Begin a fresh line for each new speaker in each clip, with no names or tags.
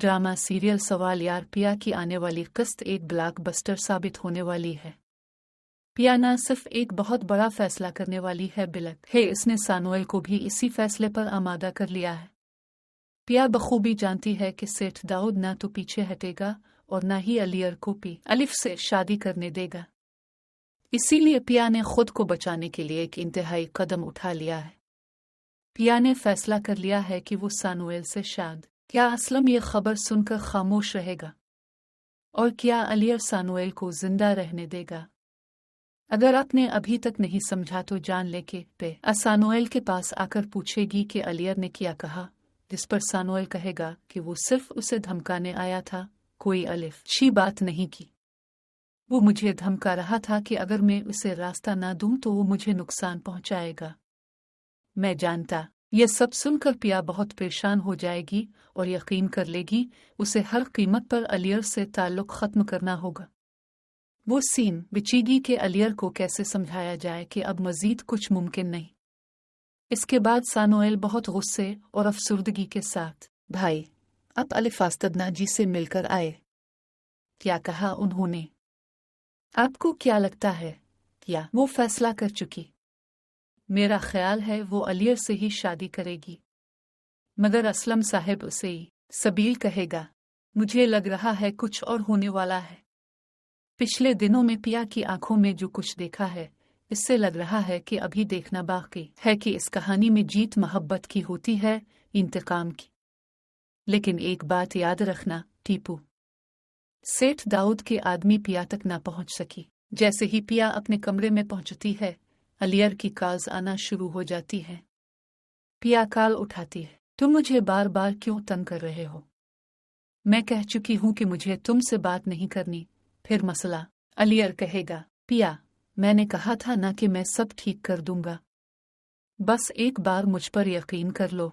Drama serial सवाल यार पिया की आने वाली किस्त एक ब्लॉकबस्टर साबित होने वाली है। पिया न सिर्फ एक बहुत बड़ा फैसला करने वाली है बल्कि इसने सानुएल को भी इसी फैसले पर आमादा कर लिया है। पिया बखूबी जानती है कि सेठ दाऊद न तो पीछे हटेगा और न ही अलियर को अलिफ से शादी करने देगा। इसीलिए पिया ने खुद को बचाने के लिए एक इंतहाई कदम उठा लिया है। पिया ने फैसला कर लिया है कि वो सानुएल से शादी। क्या असलम ये खबर सुनकर खामोश रहेगा और क्या अलियर सानुएल को जिंदा रहने देगा? अगर आपने अभी तक नहीं समझा तो जान ले कि पे सानुएल के पास आकर पूछेगी कि अलियर ने क्या कहा, जिस पर सानुएल कहेगा कि वो सिर्फ उसे धमकाने आया था, कोई अलिफ शी बात नहीं की। वो मुझे धमका रहा था कि अगर मैं उसे रास्ता ना दूं तो वो मुझे नुकसान पहुंचाएगा। मैं जानता। यह सब सुनकर पिया बहुत परेशान हो जाएगी और यकीन कर लेगी उसे हर कीमत पर अलियर से ताल्लुक ख़त्म करना होगा। वो सीन बिचीगी कि अलियर को कैसे समझाया जाए कि अब मज़ीद कुछ मुमकिन नहीं। इसके बाद सानुएल बहुत गुस्से और अफसुर्दगी के साथ, भाई अब अलिफ आस्तदना जी से मिलकर आए। क्या कहा उन्होंने? आपको क्या लगता है क्या वो फैसला कर चुकी? मेरा ख्याल है वो अलियर से ही शादी करेगी, मगर असलम साहब उसे ही सबील कहेगा। मुझे लग रहा है कुछ और होने वाला है। पिछले दिनों में पिया की आंखों में जो कुछ देखा है, इससे लग रहा है कि अभी देखना बाकी है कि इस कहानी में जीत मोहब्बत की होती है, इंतकाम की। लेकिन एक बात याद रखना टीपू, सेठ दाऊद के आदमी पिया तक ना पहुंच सकी। जैसे ही पिया अपने कमरे में पहुंचती है, अलियर की कॉल्स आना शुरू हो जाती है। पिया कॉल उठाती है। तुम मुझे बार बार क्यों तंग कर रहे हो? मैं कह चुकी हूं कि मुझे तुमसे बात नहीं करनी, फिर मसला? अलियर कहेगा, पिया मैंने कहा था ना कि मैं सब ठीक कर दूंगा। बस एक बार मुझ पर यकीन कर लो।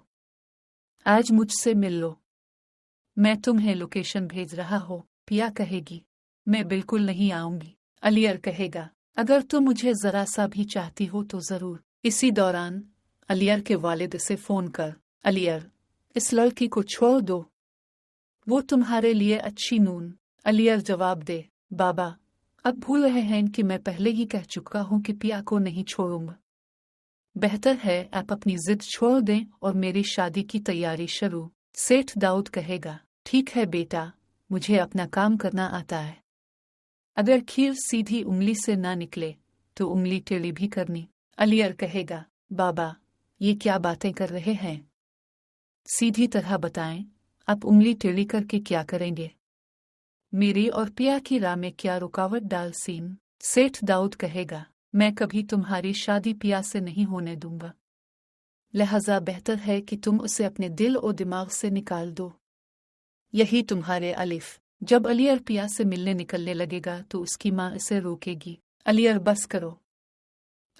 आज मुझसे मिल लो। मैं तुम्हें लोकेशन भेज रहा हूं। पिया कहेगी, मैं बिल्कुल नहीं आऊंगी। अलियर कहेगा, अगर तुम मुझे जरा सा भी चाहती हो तो जरूर। इसी दौरान अलियर के वालिद से फोन कर, अलियर इस लड़की को छोड़ दो, वो तुम्हारे लिए अच्छी नून। अलियर जवाब दे, बाबा अब भूल रहे हैं कि मैं पहले ही कह चुका हूं कि पिया को नहीं छोड़ूंगा। बेहतर है आप अपनी जिद छोड़ दें और मेरी शादी की तैयारी शुरू। सेठ दाऊद कहेगा, ठीक है बेटा, मुझे अपना काम करना आता है। अगर खीर सीधी उंगली से ना निकले तो उंगली टेढ़ी भी करनी। अलियर कहेगा, बाबा ये क्या बातें कर रहे हैं? सीधी तरह बताएं, आप उंगली टेढ़ी करके क्या करेंगे? मेरी और पिया की राह में क्या रुकावट डाल सीन? सेठ दाऊद कहेगा, मैं कभी तुम्हारी शादी पिया से नहीं होने दूंगा, लिहाजा बेहतर है कि तुम उसे अपने दिल और दिमाग से निकाल दो। यही तुम्हारे अलिफ। जब अलियर पिया से मिलने निकलने लगेगा तो उसकी माँ इसे रोकेगी। अलियर बस करो,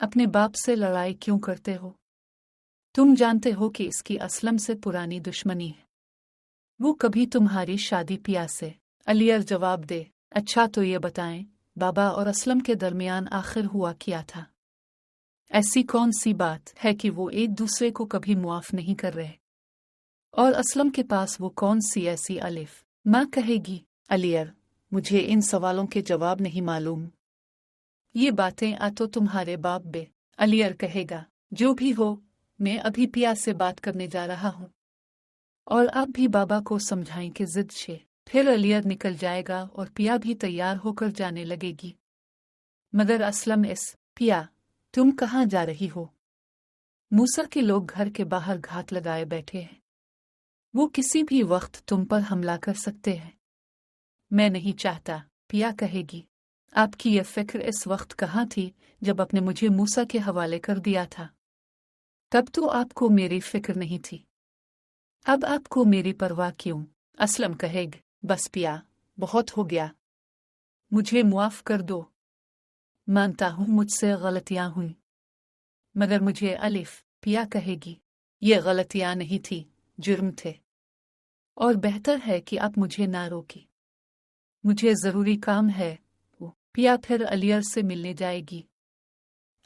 अपने बाप से लड़ाई क्यों करते हो? तुम जानते हो कि इसकी असलम से पुरानी दुश्मनी है। वो कभी तुम्हारी शादी पिया से। अलियर जवाब दे, अच्छा तो ये बताएं बाबा और असलम के दरमियान आखिर हुआ क्या था? ऐसी कौन सी बात है कि वो एक दूसरे को कभी मुआफ नहीं कर रहे? और असलम के पास वो कौन सी ऐसी अलिफ? माँ कहेगी, अलियर मुझे इन सवालों के जवाब नहीं मालूम। ये बातें आ तो तुम्हारे बाप बे। अलियर कहेगा, जो भी हो, मैं अभी पिया से बात करने जा रहा हूँ और आप भी बाबा को समझाएं कि जिद से। फिर अलियर निकल जाएगा और पिया भी तैयार होकर जाने लगेगी। मगर असलम पिया तुम कहाँ जा रही हो? मूसा के लोग घर के बाहर घात लगाए बैठे हैं। वो किसी भी वक्त तुम पर हमला कर सकते हैं। मैं नहीं चाहता। पिया कहेगी, आपकी यह फिक्र इस वक्त कहाँ थी जब आपने मुझे मूसा के हवाले कर दिया था? तब तो आपको मेरी फिक्र नहीं थी, अब आपको मेरी परवाह क्यों? असलम कहेगी, बस पिया बहुत हो गया, मुझे मुआफ कर दो। मानता हूँ मुझसे गलतियाँ हुई, मगर मुझे अलिफ। पिया कहेगी, ये गलतियाँ नहीं थी, जुर्म थे, और बेहतर है कि आप मुझे ना रोकी, मुझे ज़रूरी काम है। पिया फिर अलियर से मिलने जाएगी।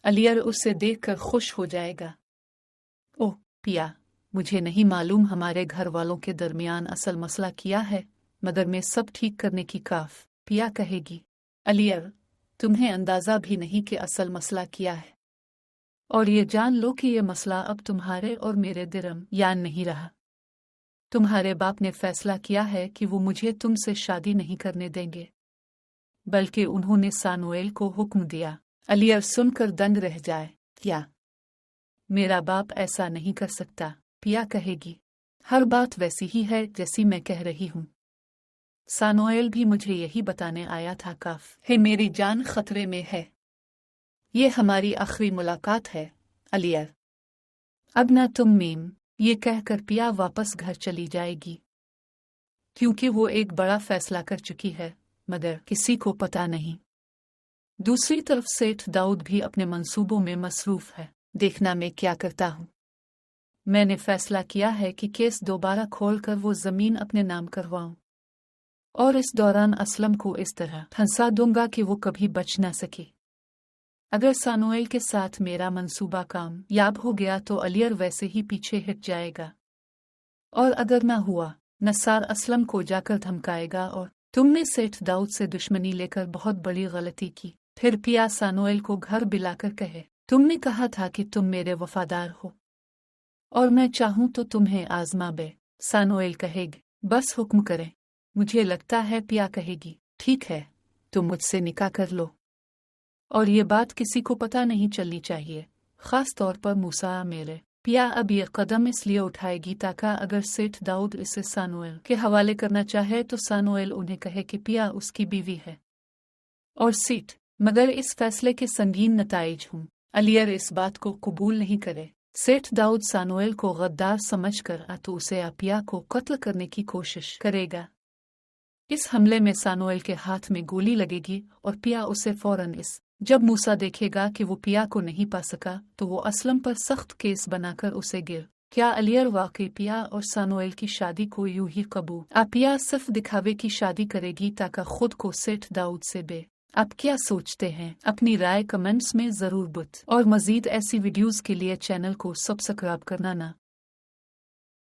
अलियर उसे देखकर खुश हो जाएगा। ओह पिया, मुझे नहीं मालूम हमारे घर वालों के दरमियान असल मसला क्या है, मगर मैं सब ठीक करने की काफ। पिया कहेगी, अलियर, तुम्हें अंदाजा भी नहीं कि असल मसला क्या है, और ये जान लो कि ये मसला अब तुम्हारे और मेरे दरमियान नहीं रहा। तुम्हारे बाप ने फैसला किया है कि वो मुझे तुमसे शादी नहीं करने देंगे, बल्कि उन्होंने सानुएल को हुक्म दिया। अलियर सुनकर दंग रह जाए। क्या? मेरा बाप ऐसा नहीं कर सकता। पिया कहेगी, हर बात वैसी ही है जैसी मैं कह रही हूँ। सानुएल भी मुझे यही बताने आया था। काफ है, मेरी जान खतरे में है। ये हमारी आखिरी मुलाकात है अलियर। अब ना तुम मीम। ये कहकर पिया वापस घर चली जाएगी, क्योंकि वो एक बड़ा फैसला कर चुकी है, मगर किसी को पता नहीं। दूसरी तरफ सेठ दाऊद भी अपने मंसूबों में मसरूफ है। देखना मैं क्या करता हूँ। मैंने फैसला किया है कि केस दोबारा खोलकर वो जमीन अपने नाम करवाऊं, और इस दौरान असलम को इस तरह फंसा दूंगा कि वो कभी बच न सके। अगर सानुएल के साथ मेरा मंसूबा कामयाब हो गया तो अलियर वैसे ही पीछे हट जाएगा, और अगर ना हुआ, नसार असलम को जाकर धमकाएगा और तुमने सेठ दाऊद से दुश्मनी लेकर बहुत बड़ी गलती की। फिर पिया सानुएल को घर बुलाकर कहे, तुमने कहा था कि तुम मेरे वफादार हो, और मैं चाहूं तो तुम्हें आजमा बे। सानुएल कहेगी, बस हुक्म करें। मुझे लगता है पिया कहेगी, ठीक है, तुम मुझसे निकाह कर लो, और ये बात किसी को पता नहीं चलनी चाहिए, खास तौर पर मूसा मेरे। पिया अब ये कदम इसलिए उठाएगी ताकि अगर सेठ दाऊद इसे सानुएल के हवाले करना चाहे तो सानुएल उन्हें कहे कि पिया उसकी बीवी है और सीट। मगर इस फैसले के संगीन नताइज हूँ। अलियर इस बात को कबूल नहीं करे। सेठ दाऊद सानुएल को गद्दार समझकर तो उसे पिया को कत्ल करने की कोशिश करेगा। इस हमले में सानुएल के हाथ में गोली लगेगी और पिया उसे फौरन जब मूसा देखेगा कि वो पिया को नहीं पा सका तो वो असलम पर सख्त केस बनाकर उसे गिर। क्या अलियर वाकई पिया और सानुएल की शादी को यूं ही कबूल? पिया सिर्फ दिखावे की शादी करेगी ताकि खुद को सेठ दाऊद से बे। आप क्या सोचते हैं? अपनी राय कमेंट्स में जरूर बुत। और मजीद ऐसी वीडियोस के लिए चैनल को सब्सक्राइब करना ना